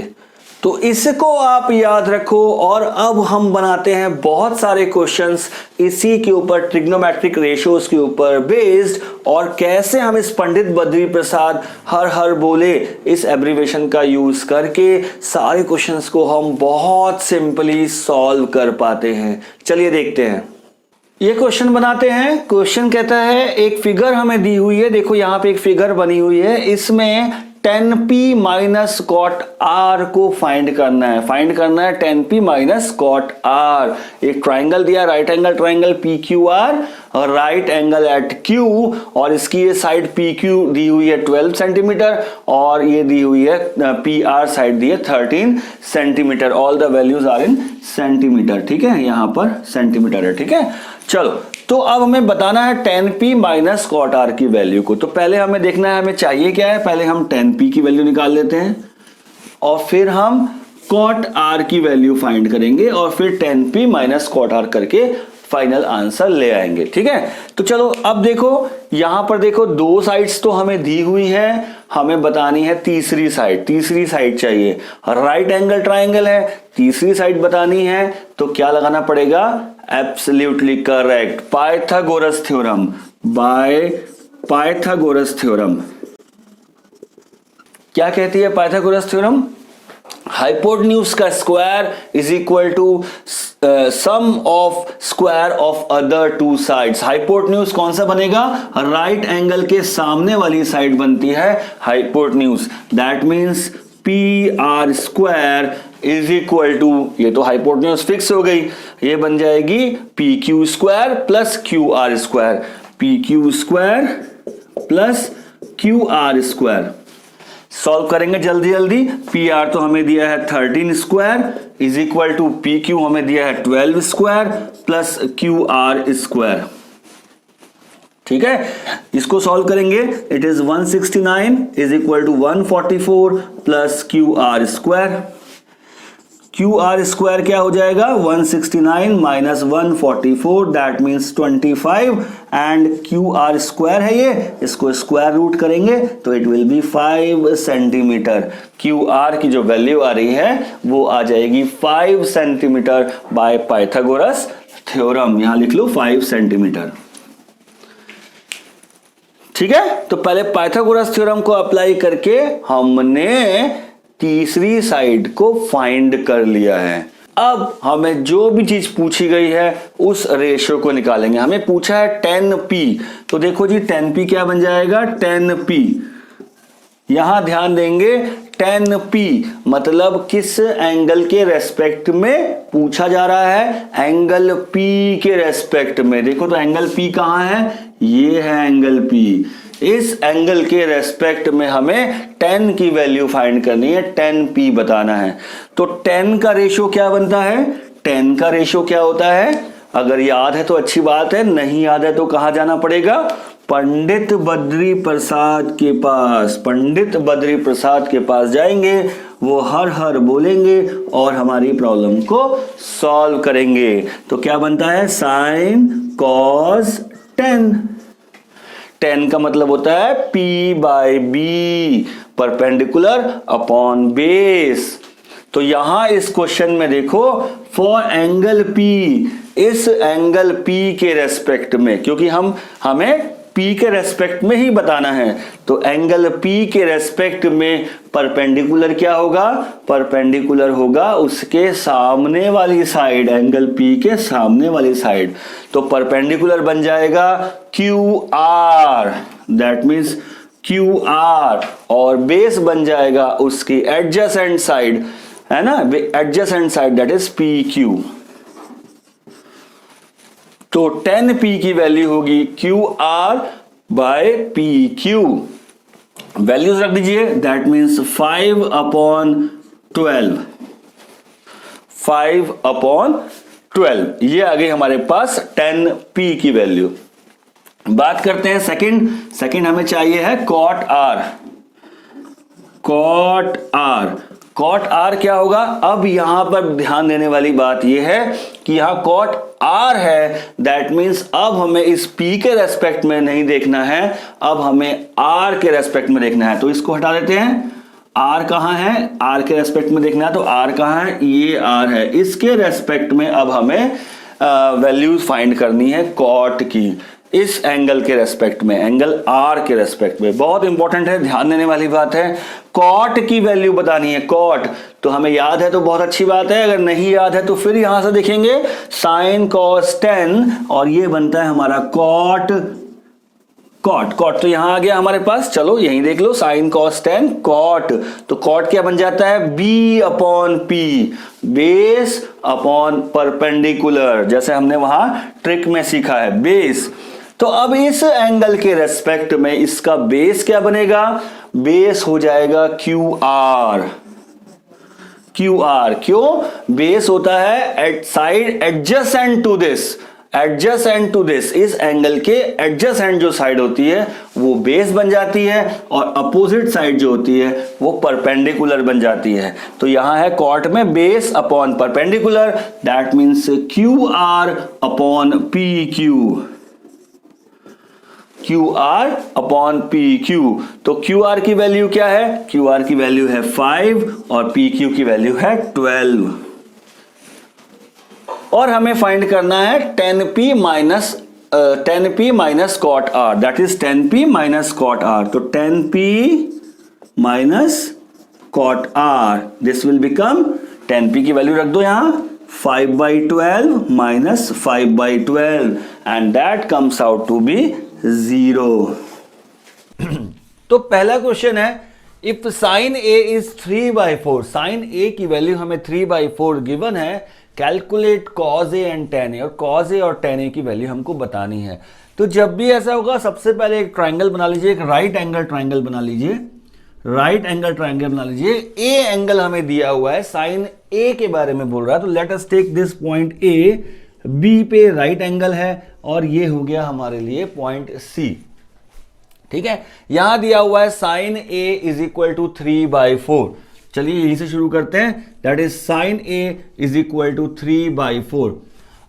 तो इसको आप याद रखो. और अब हम बनाते हैं बहुत सारे क्वेश्चंस इसी के ऊपर, ट्रिग्नोमेट्रिक रेशियोज के ऊपर बेस्ड, और कैसे हम इस पंडित बद्री प्रसाद हर हर बोले इस एब्रीवेशन का यूज करके सारे क्वेश्चंस को हम बहुत सिंपली सॉल्व कर पाते हैं. चलिए देखते हैं. ये क्वेश्चन बनाते हैं. क्वेश्चन कहता है, एक फिगर हमें दी हुई है, देखो यहां पे एक फिगर बनी हुई है, इसमें 10p माइनस कॉट आर को फाइंड करना है. 10p minus cot R. एक ट्राइंगल दिया, राइट एंगल ट्राइंगल PQR, और राइट एंगल एट Q, और इसकी ये साइड PQ दी हुई है 12 सेंटीमीटर, और ये दी हुई है PR साइड दी है 13 centimetre. All the values are in centimetre, ठीक है, यहां पर सेंटीमीटर है, ठीक है. चलो, तो अब हमें बताना है 10p माइनस कॉट आर की वैल्यू को. तो पहले हमें देखना है हमें चाहिए क्या है. पहले हम 10p की वैल्यू निकाल लेते हैं और फिर हम कॉट आर की वैल्यू फाइंड करेंगे और फिर 10p माइनस कॉट आर करके फाइनल आंसर ले आएंगे, ठीक है. तो चलो अब देखो, यहां पर देखो दो साइड्स तो हमें दी हुई है, हमें बतानी है तीसरी साइड चाहिए. राइट एंगल ट्राइंगल है, तीसरी साइड बतानी है, तो क्या लगाना पड़ेगा. Absolutely correct, Pythagoras theorem. By Pythagoras theorem क्या कहती है पाइथागोरस थ्योरम? हाइपोटेन्यूज का square is equal to sum of square of other two sides. Hypotenuse कौन सा बनेगा? राइट एंगल के सामने वाली साइड बनती है hypotenuse. That means PR square is equal to, ये तो हाइपोटेन्यूज फिक्स हो गई, ये बन जाएगी PQ square plus QR square. P Q square plus Q R square. Solve करेंगे जल्दी जल्दी। पी आर तो हमें दिया है 13 square is equal to P Q हमें दिया है 12 square plus Q R square. ठीक है, इसको सॉल्व करेंगे। It is 169 is equal to 144 plus Q R square. Q R square क्या हो जाएगा? 169 minus 144 that means 25 and Q R square है ये, इसको स्क्वायर रूट करेंगे तो it will be 5 centimetre. Q R की जो वैल्यू आ रही है वो आ जाएगी 5 सेंटीमीटर बाय पाइथागोरस थ्योरम। यहां लिख लो 5 सेंटीमीटर। ठीक है, तो पहले पाइथागोरस थ्योरम को अप्लाई करके हमने तीसरी साइड को फाइंड कर लिया है। अब हमें जो भी चीज पूछी गई है उस रेशियो को निकालेंगे। हमें पूछा है 10p, तो देखो जी 10p क्या बन जाएगा? 10p। यहां ध्यान देंगे 10p मतलब किस एंगल के रेस्पेक्ट में पूछा जा रहा है? एंगल p के रेस्पेक्ट में। देखो तो एंगल p कहां है? ये है एंगल p। इस एंगल के रेस्पेक्ट में हमें 10 की वैल्यू फाइंड करनी है, 10p बताना है। तो 10 का रेशियो क्या बनता है? 10 का रेशियो क्या होता है? अगर याद है तो अच्छी बात है, नहीं याद है तो कहां जाना पड़ेगा? पंडित बद्री प्रसाद के पास। पंडित बद्री प्रसाद के पास जाएंगे, वो हर हर बोलेंगे और हमारी प्रॉब्लम को सॉल्व करेंगे। तो क्या बनता है? Sign cos 10। 10 का मतलब होता है P by B, perpendicular upon base. तो यहां इस क्वेश्चन में देखो फॉर एंगल P, इस एंगल P के रेस्पेक्ट में, क्योंकि हमें P के रेस्पेक्ट में ही बताना है, तो एंगल P के रेस्पेक्ट में परपेंडिकुलर क्या होगा? परपेंडिकुलर होगा उसके सामने वाली साइड, एंगल P के सामने वाली साइड। तो परपेंडिकुलर बन जाएगा QR, दैट मीन्स QR, और बेस बन जाएगा उसकी एडजेसेंट साइड, है ना, adjacent side that is PQ। तो 10p की वैल्यू होगी QR बाय PQ। वैल्यूज रख दीजिए, दैट मीन्स 5 अपॉन 12, 5 अपॉन 12, ये आ गई हमारे पास 10p की वैल्यू। बात करते हैं सेकंड हमें चाहिए है cot R। cot R क्या होगा? अब यहां पर ध्यान देने वाली बात यह है कि यहां cot R है, दैट मीन्स अब हमें इस P के रेस्पेक्ट में नहीं देखना है, अब हमें R के रेस्पेक्ट में देखना है। तो इसको हटा देते हैं। R कहां है? R के रेस्पेक्ट में देखना है, तो R कहां है? ये R है। इसके रेस्पेक्ट में अब हमें वैल्यूज फाइंड करनी है cot की, इस एंगल के रेस्पेक्ट में, एंगल R के रेस्पेक्ट में। बहुत इंपॉर्टेंट है, ध्यान देने वाली बात है। कॉट की वैल्यू बतानी है, कॉट। तो हमें याद है तो बहुत अच्छी बात है, अगर नहीं याद है तो फिर यहां से देखेंगे साइन कॉस 10 और ये बनता है हमारा कॉट। कॉट तो यहां आ गया हमारे पास, चलो यहीं देख लो, साइन कॉस 10 कॉट। तो कॉट क्या बन जाता है? B upon P, base upon perpendicular, जैसे हमने वहां ट्रिक में सीखा है, बेस। तो अब इस एंगल के रेस्पेक्ट में इसका बेस क्या बनेगा? बेस हो जाएगा QR। क्यों? बेस होता है at side adjacent to this, adjacent to this, इस एंगल के एडजेसेंट जो साइड होती है वो बेस बन जाती है और अपोजिट साइड जो होती है वो परपेंडिकुलर बन जाती है। तो यहां है कॉट में base upon perpendicular, that means QR upon PQ। QR upon PQ। तो QR की वैल्यू क्या है? QR की वैल्यू है 5 और PQ की वैल्यू है 12। और हमें फाइंड करना है 10p minus cot R, that is 10p minus cot R। तो 10p minus cot R, this will become, 10p की वैल्यू रख दो यहां, 5/12 minus 5/12 and that comes out to be 0। तो पहला क्वेश्चन है, if sine A is 3/4, sine A की value हमें 3/4 गिवन है, calculate cos A and tan A, और cos A और tan A की वैल्यू हमको बतानी है। तो जब भी ऐसा होगा सबसे पहले एक ट्राइंगल बना लीजिए, एक राइट एंगल ट्राइंगल बना लीजिए, राइट एंगल ट्राइंगल बना लीजिए। ए एंगल हमें दिया हुआ है, साइन ए के बारे में बोल रहा है, तो let us take this point A, B पे राइट एंगल है और ये हो गया हमारे लिए पॉइंट सी। ठीक है, यहां दिया हुआ है sine A is equal to 3/4। चलिए यहीं से शुरू करते हैं, that is sine A is equal to 3/4।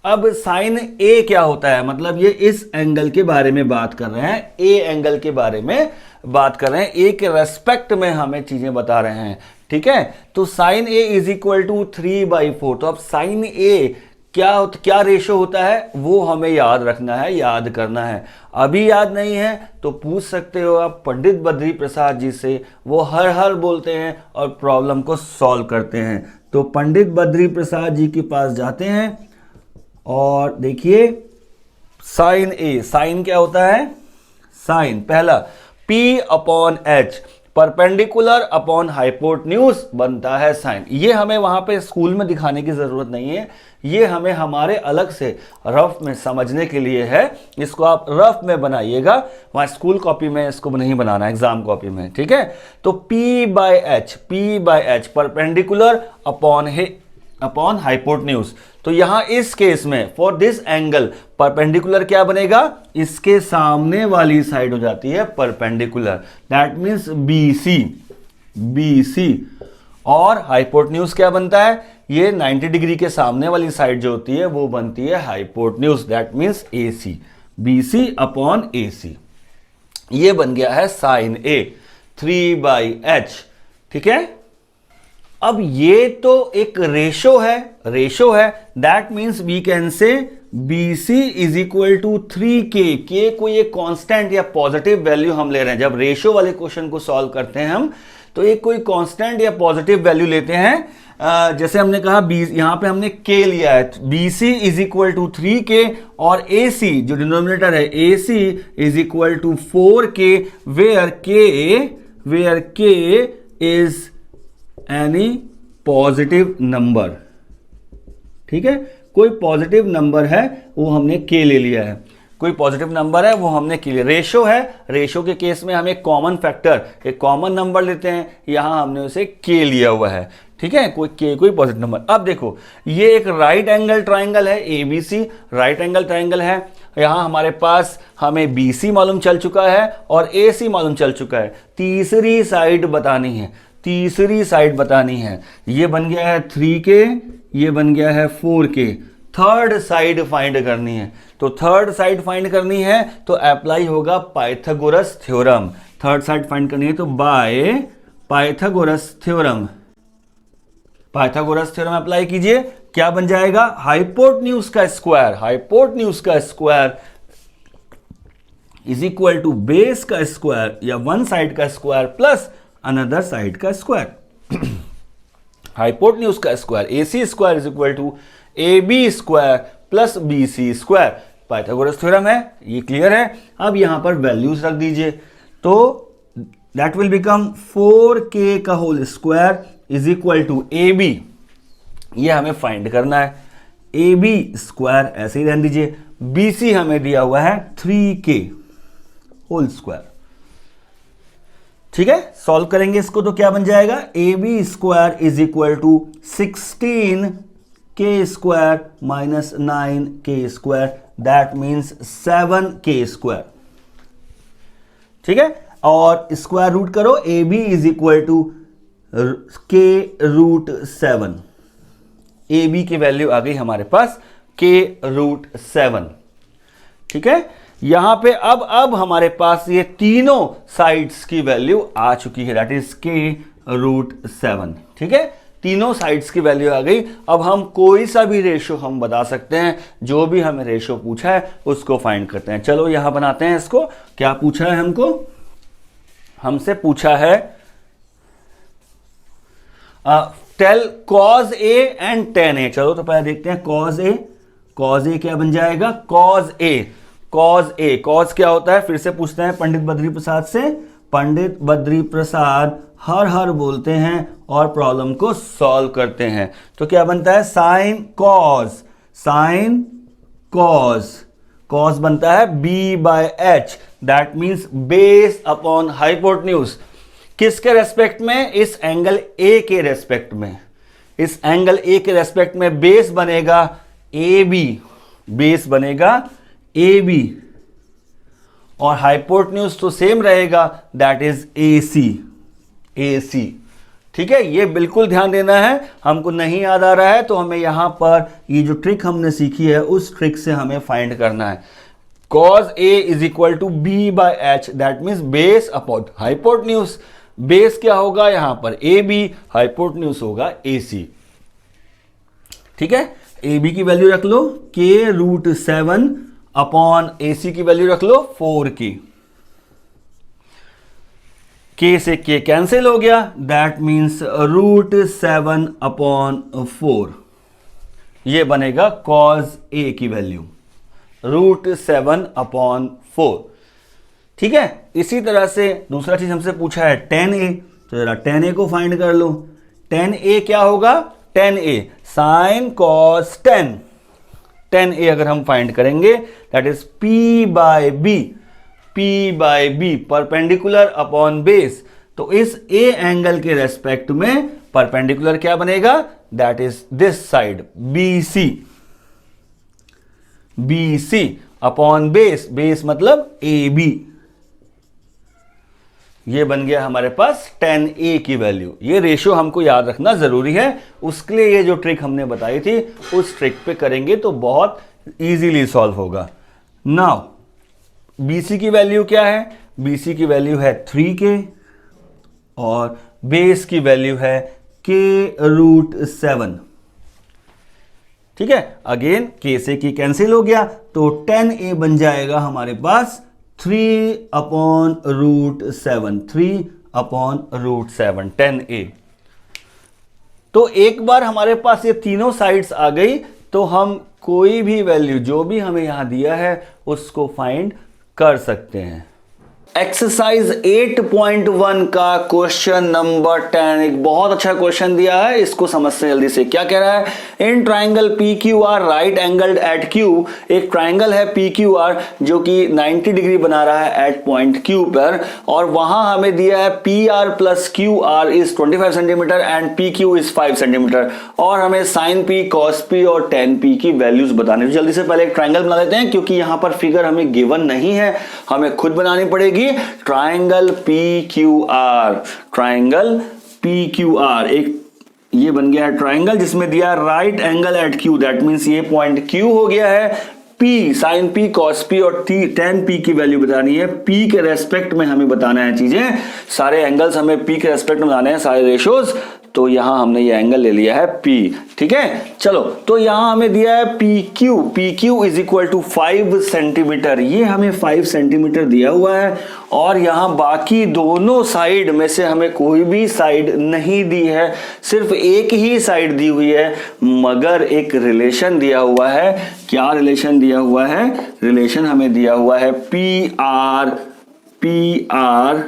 अब साइन ए क्या होता है, मतलब ये इस एंगल के बारे में बात कर रहे हैं, ए एंगल के बारे में बात कर रहे हैं, ए के रेस्पेक्ट में हमें चीजें बता रहे हैं। ठीक है, तो sine A is equal to 3/4। तो अब साइन ए क्या रेशो होता है वो हमें याद रखना है, याद करना है। अभी याद नहीं है तो पूछ सकते हो आप पंडित बद्री प्रसाद जी से, वो हर बोलते हैं और प्रॉब्लम को सॉल्व करते हैं। तो पंडित बद्री प्रसाद जी के पास जाते हैं और देखिए साइन ए, साइन क्या होता है, साइन पहला P/H परपेंडिकुलर अपॉन हाइपोटेन्यूज बनता है साइन। ये हमें वहां पे स्कूल में दिखाने की जरूरत नहीं है, ये हमें हमारे अलग से रफ में समझने के लिए है। इसको आप रफ में बनाइएगा, वहां स्कूल कॉपी में इसको नहीं बनाना, एग्जाम कॉपी में। ठीक है, तो P/H परपेंडिकुलर अपॉन हाइपोटेन्यूज। तो यहां इस केस में फॉर दिस एंगल परपेंडिकुलर क्या बनेगा, इसके सामने वाली साइड हो जाती है परपेंडिकुलर, दैट मींस BC। और हाइपोटेन्यूज क्या बनता है, ये 90 डिग्री के सामने वाली साइड जो होती है वो बनती है hypotenuse, that means AC, BC/AC। ये बन गया है साइन A 3/H। ठीक है, अब ये तो एक रेशो है, that means we can say BC is equal to 3K। के कोई एक कांस्टेंट या पॉजिटिव वैल्यू हम ले रहे हैं। जब रेशो वाले क्वेश्चन को सॉल्व करते हैं हम, तो एक कोई कांस्टेंट या पॉजिटिव वैल्यू लेते हैं। जैसे हमने कहा यहां पे हमने K लिया है, BC is equal to 3K और AC जो डिनोमिनेटर है AC is equal to 4K, where K is any positive number. ठीक है, कोई पॉजिटिव नंबर है वो हमने K ले लिया है, कोई पॉजिटिव नंबर है वो हमने K लिया। रेशो है, रेशो के केस में हम एक कॉमन फैक्टर, एक कॉमन नंबर लेते हैं, यहां हमने उसे K लिया हुआ है। ठीक है, कोई पॉजिटिव नंबर। अब देखो ये एक राइट एंगल ट्राइंगल है, ABC राइट एंगल ट्राइंगल है। यहां हमारे पास हमें BC मालूम चल चुका है और AC मालूम चल चुका है। तीसरी साइड बतानी है, ये बन गया है 3K, ये बन गया है 4K। थर्ड साइड फाइंड करनी है, तो थर्ड साइड फाइंड करनी है तो अप्लाई होगा Pythagoras theorem. Third side find करनी है तो बाय पाइथागोरस थ्योरम अप्लाई कीजिए। क्या बन जाएगा, हाइपोटेन्यूज का square is equal to base का स्क्वायर या वन साइड का स्क्वायर प्लस अनदर साइड का स्क्वायर। हाइपोटेन्यूज का square AC square is equal to AB square plus BC square. Pythagoras theorem है, ये क्लियर है। अब यहां पर वैल्यूज रख दीजिए, तो दैट विल बिकम 4K का whole square is equal to AB, ये हमें फाइंड करना है। AB स्क्वायर ऐसे ही रहने दीजिए, BC हमें दिया हुआ है 3K होल स्क्वायर। ठीक है, सॉल्व करेंगे इसको तो क्या बन जाएगा, AB square is equal to 16K square minus 9K square, that means 7K square. ठीक है, और स्क्वायर रूट करो, AB is equal to K√7। AB की वैल्यू आ गई हमारे पास K√7। ठीक है, यहां पे अब हमारे पास ये तीनों साइड्स की वैल्यू आ चुकी है, दैट इज K√7। ठीक है, तीनों साइड्स की वैल्यू आ गई। अब हम कोई सा भी रेशो हम बता सकते हैं, जो भी हमें रेशो पूछा है उसको फाइंड करते हैं। चलो यहां बनाते हैं इसको। क्या पूछा है हमसे पूछा है tell cos A and tan A। चलो तो पहले देखते हैं cos A क्या बन जाएगा, cos क्या होता है, फिर से पूछते हैं पंडित बद्री प्रसाद से। पंडित बद्री प्रसाद हर बोलते हैं और प्रॉब्लम को सॉल्व करते हैं। तो क्या बनता है, साइन कॉस कॉस बनता है b bye H, that means base upon hypotenuse. किसके रेस्पेक्ट में? इस एंगल ए के रेस्पेक्ट में। इस एंगल ए के रेस्पेक्ट में बेस बनेगा ए बी, बेस बनेगा ए बी, और हाइपोटेन्यूज तो सेम रहेगा, that is A C, A C. ठीक है, ये बिल्कुल ध्यान देना है। हमको नहीं याद आ रहा है तो हमें यहां पर ये जो ट्रिक हमने सीखी है उस ट्रिक से हमें फाइंड करना है। cos A is equal to B by H, that means base upon hypotenuse. Base क्या होगा यहां पर? ए बी, हाइपोटेन्यूज होगा ए सी। ठीक है, ए बी की वैल्यू रख लो k√7 अपॉन ए सी की वैल्यू रख लो 4k। k से k कैंसिल हो गया, दैट मीन्स √7 अपॉन 4। ये बनेगा cos A की वैल्यू √7 अपॉन 4। ठीक है, इसी तरह से दूसरा चीज हमसे पूछा है tan A, तो जरा tan A को फाइंड कर लो। tan A क्या होगा? tan A sin cos 10। tan A अगर हम फाइंड करेंगे that is P by B, P by B perpendicular upon base. तो इस A एंगल के रेस्पेक्ट में परपेंडिकुलर क्या बनेगा? That is this side BC, BC upon base, base मतलब AB। ये बन गया हमारे पास tan A की वैल्यू। ये रेशियो हमको याद रखना जरूरी है, उसके लिए ये जो ट्रिक हमने बताई थी उस ट्रिक पे करेंगे तो बहुत इजीली सॉल्व होगा। नाउ BC की वैल्यू क्या है? BC की वैल्यू है 3k और बेस की वैल्यू है k√7। ठीक है, अगेन k से k कैंसिल हो गया तो tan A बन जाएगा हमारे पास 3 अपॉन √7, 3 अपॉन √7 tan A। तो एक बार हमारे पास ये तीनों साइड्स आ गई तो हम कोई भी वैल्यू जो भी हमें यहां दिया है उसको फाइंड कर सकते हैं। एक्सरसाइज 8.1 का क्वेश्चन नंबर 10 एक बहुत अच्छा क्वेश्चन दिया है, इसको समझते हैं जल्दी से। क्या कह रहा है? In triangle PQR right angled at Q, एक ट्राइंगल है PQR जो कि 90 डिग्री बना रहा है एट पॉइंट Q पर, और वहां हमें दिया है PR plus QR is 25 centimetre and PQ is 5 centimetre, और हमें sin P, cos P और tan P की वैल्यूज बताने। तो जल्दी से पहले एक ट्राइंगल बना लेते हैं क्योंकि यहां पर फिगर हमें गिवन नहीं है, हमें खुद बनानी पड़ेगी। ट्राइंगल PQR, ट्राइंगल PQR एक ये बन गया है ट्राइंगल जिसमें दिया right angle at Q, that means ये पॉइंट Q हो गया है। P, sin P, cos P और tan P की वैल्यू बतानी है। P के रेस्पेक्ट में हमें बताना है चीजें, सारे एंगल्स हमें P के रेस्पेक्ट में बताने हैं, सारे रेशियोज। तो यहां हमने ये एंगल ले लिया है P। ठीक है, चलो तो यहां हमें दिया है PQ, PQ is equal to 5 centimetre, ये हमें 5 सेंटीमीटर दिया हुआ है, और यहां बाकी दोनों साइड में से हमें कोई भी साइड नहीं दी है, सिर्फ एक ही साइड दी हुई है, मगर एक रिलेशन दिया हुआ है। क्या रिलेशन दिया हुआ है? रिलेशन हमें दिया हुआ है PR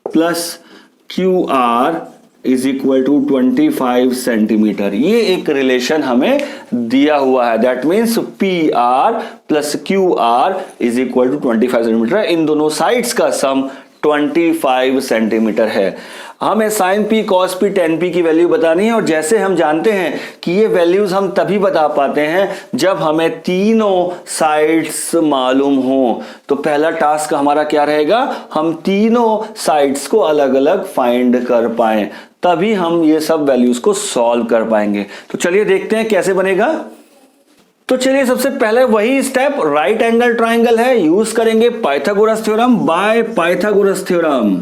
plus QR is equal to 25 centimetre. ये एक रिलेशन हमें दिया हुआ है, that means PR plus QR is equal to 25 centimetre. इन दोनों साइड्स का सम 25 सेंटीमीटर है। हमें sin P, cos P, tan P की वैल्यू बतानी है, और जैसे हम जानते हैं कि ये वैल्यूज हम तभी बता पाते हैं जब हमें तीनों साइड्स मालूम हो। तो पहला टास्क हमारा क्या रहेगा? हम तीनों साइड्स को अलग अलग फाइंड कर पाएं, तभी हम ये सब वैल्यूज को सॉल्व कर पाएंगे। तो चलिए देखते हैं कैसे बनेगा। तो चलिए सबसे पहले वही स्टेप, राइट एंगल ट्राइंगल है, यूज करेंगे Pythagoras theorem. By Pythagoras theorem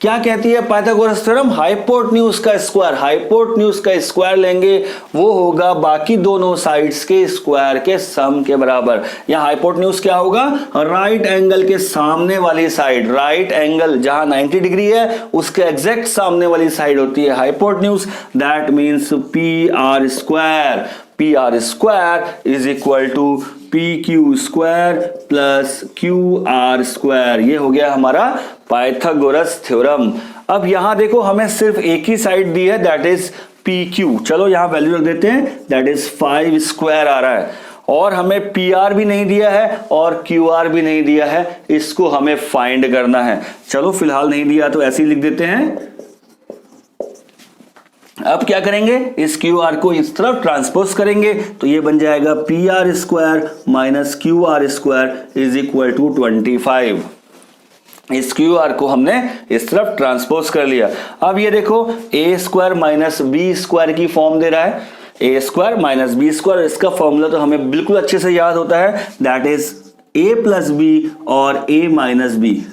क्या कहती है पाइथागोरस थ्योरम? हाइपोटेन्यूज का स्क्वायर, हाइपोटेन्यूज का स्क्वायर लेंगे वो होगा बाकी दोनों साइड्स के स्क्वायर के सम के बराबर। यहां हाइपोटेन्यूज क्या होगा? राइट एंगल के सामने वाली साइड, राइट एंगल जहां 90 डिग्री है उसके एग्जैक्ट सामने वाली साइड होती है hypotenuse, that means PR square, PR square is equal to PQ square plus QR square. ये हो गया हमारा पाइथागोरस थ्योरम। अब यहां देखो हमें सिर्फ एक ही साइड दी है, दैट इज PQ। चलो यहां वैल्यू रख देते हैं, दैट इज 5 स्क्वायर आ रहा है, और हमें पी आर भी नहीं दिया है और क्यू आर भी नहीं दिया है, इसको हमें फाइंड करना है। चलो फिलहाल नहीं दिया तो ऐसे ही लिख देते हैं। अब क्या करेंगे, इस क्यू आर को इस तरफ ट्रांसपोज करेंगे तो ये बन जाएगा P R square minus Q R square is equal to 25। इस क्यू आर को हमने इस तरफ ट्रांसपोज कर लिया। अब ये देखो A square minus B square की फॉर्म दे रहा है, A square minus B square. इसका फॉर्मूला तो हमें बिल्कुल अच्छे से याद होता है, that is A plus B और ए माइनस बी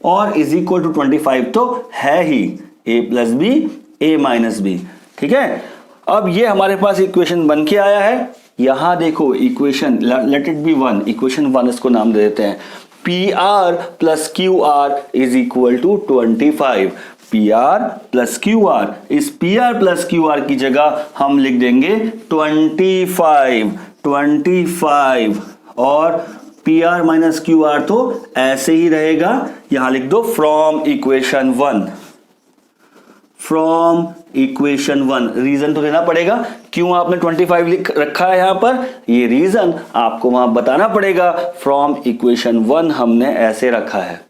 और इज इक्वल टू 25 तो है ही, a plus B A minus B. ठीक है, अब ये हमारे पास इक्वेशन बन के आया है। यहां देखो equation, let it be 1, equation 1 इसको नाम दे देते हैं, P R plus Q R is equal to 25। P R plus Q R, इस P R plus Q R की जगह हम लिख देंगे 25 और P R minus Q R तो ऐसे ही रहेगा। यहां लिख दो from equation 1, from equation 1। Reason तो देना पड़ेगा क्यों आपने 25 लिख रखा है यहां पर, ये रीजन आपको वहां बताना पड़ेगा। फ्रॉम इक्वेशन 1 हमने ऐसे रखा है।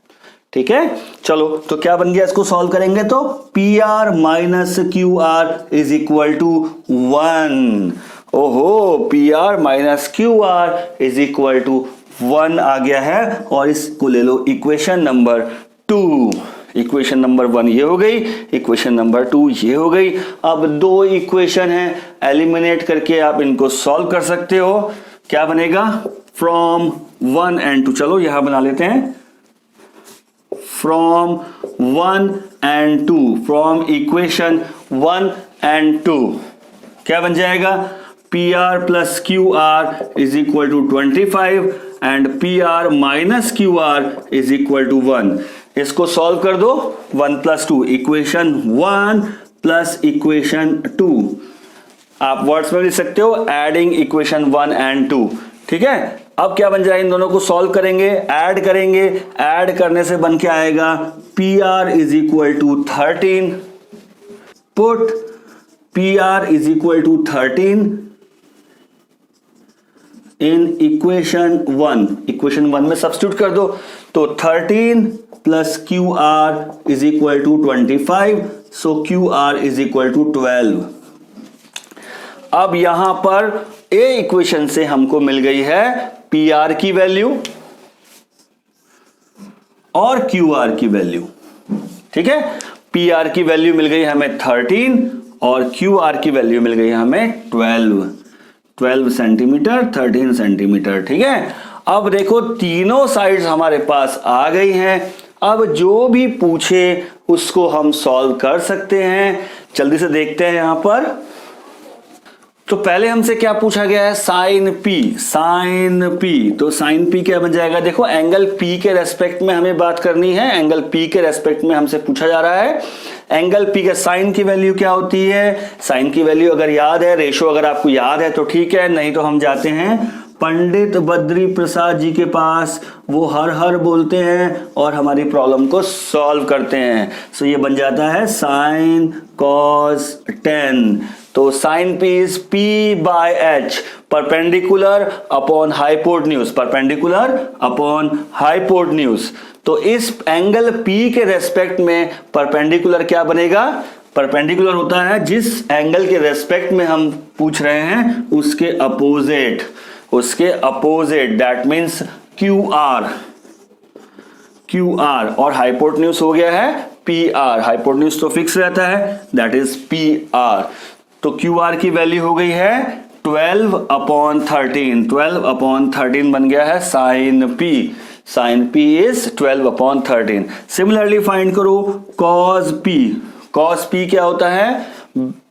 ठीक है, चलो तो क्या बन गया, इसको सॉल्व करेंगे तो P R minus Q R is equal to 1। ओहो, P R minus Q R is equal to 1 आ गया है और इसको ले लो इक्वेशन नंबर 2। इक्वेशन नंबर 1 ये हो गई, इक्वेशन नंबर 2 ये हो गई। अब दो इक्वेशन है, एलिमिनेट करके आप इनको सॉल्व कर सकते हो। क्या बनेगा, फ्रॉम 1 and 2, चलो यहां बना लेते हैं, from 1 and 2, from equation 1 and 2 क्या बन जाएगा, P R plus Q R is equal to 25 and P R minus Q R is equal to 1। इसको सॉल्व कर दो, 1 प्लस 2, इक्वेशन 1 प्लस इक्वेशन 2। आप वर्ड्स में लिख सकते हो एडिंग इक्वेशन 1 and 2। ठीक है, अब क्या बन जाएगा, इन दोनों को सॉल्व करेंगे, ऐड करेंगे, ऐड करने से बन के आएगा P R is equal to 13। Put P R is equal to 13 in equation 1। Equation 1 में सब्स्टिट्यूट कर दो तो 13 plus Q R is equal to 25, so Q R is equal to 12। अब यहां पर ए इक्वेशन से हमको मिल गई है पी आर की वैल्यू और क्यू आर की वैल्यू। ठीक है, पी आर की वैल्यू मिल गई हमें 13 और क्यू आर की वैल्यू मिल गई हमें 12 सेंटीमीटर, 13 सेंटीमीटर। ठीक है, अब देखो तीनों साइड्स हमारे पास आ गई हैं। अब जो भी पूछे उसको हम सॉल्व कर सकते हैं। जल्दी से देखते हैं यहां पर। तो पहले हमसे क्या पूछा गया है, साइन पी। तो साइन पी क्या बन जाएगा, देखो एंगल पी के रेस्पेक्ट में हमें बात करनी है। एंगल पी के रेस्पेक्ट में हमसे पूछा जा रहा है एंगल पी के साइन की वैल्यू क्या होती है। साइन की वैल्यू अगर याद है, रेशो अगर आपको याद है तो ठीक है, नहीं तो हम जाते हैं पंडित बद्री प्रसाद जी के पास, वो हर हर बोलते हैं और हमारी प्रॉब्लम को सॉल्व करते हैं। सो ये बन जाता है साइन कॉस 10। तो sine P is P by H, perpendicular upon hypotenuse, perpendicular upon hypotenuse. तो इस एंगल पी के रेस्पेक्ट में परपेंडिकुलर क्या बनेगा, परपेंडिकुलर होता है जिस एंगल के रेस्पेक्ट में हम पूछ रहे हैं उसके opposite, that means Q R और हाइपोटेन्यूज हो गया है पी आर। हाइपोटेन्यूज तो फिक्स रहता है, दैट इज पी आर। तो क्यू आर की वैल्यू हो गई है 12/13। 12/13 बन गया है साइन पी। साइन पी इज 12/13। सिमिलरली फाइंड करो कॉस पी। कॉस पी क्या होता है,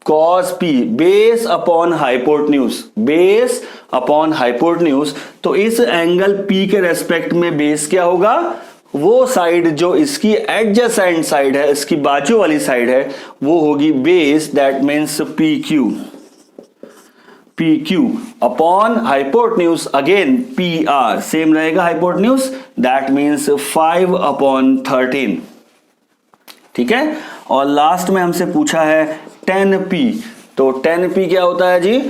cos P base upon hypotenuse, base upon hypotenuse. तो इस एंगल पी के रेस्पेक्ट में बेस क्या होगा, वो साइड जो इसकी एडजेसेंट साइड है, इसकी बाजू वाली साइड है, वो होगी base, that means P Q upon hypotenuse again P R, same रहेगा हाइपोटेन्यूज, दैट मीन्स 5/13। ठीक है, और लास्ट में हमसे पूछा है 10p। तो 10p क्या होता है जी,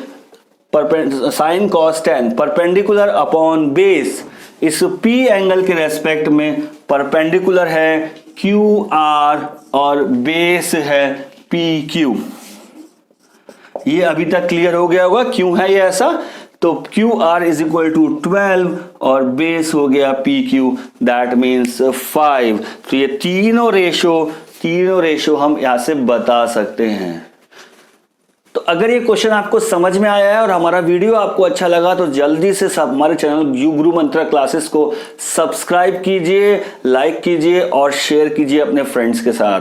sine cos 10 perpendicular upon base, इस p एंगल के रेस्पेक्ट में परपेंडिकुलर है QR और बेस है PQ। ये अभी तक क्लियर हो गया होगा क्यों है ये ऐसा। तो QR इज इक्वल टू 12 और बेस हो गया PQ, दैट मीन्स 5। तो ये तीनों रेशो हम यहां से बता सकते हैं। तो अगर ये क्वेश्चन आपको समझ में आया है और हमारा वीडियो आपको अच्छा लगा तो जल्दी से हमारे channel you Guru Mantra classes को सब्सक्राइब कीजिए, लाइक कीजिए और शेयर कीजिए अपने फ्रेंड्स के साथ।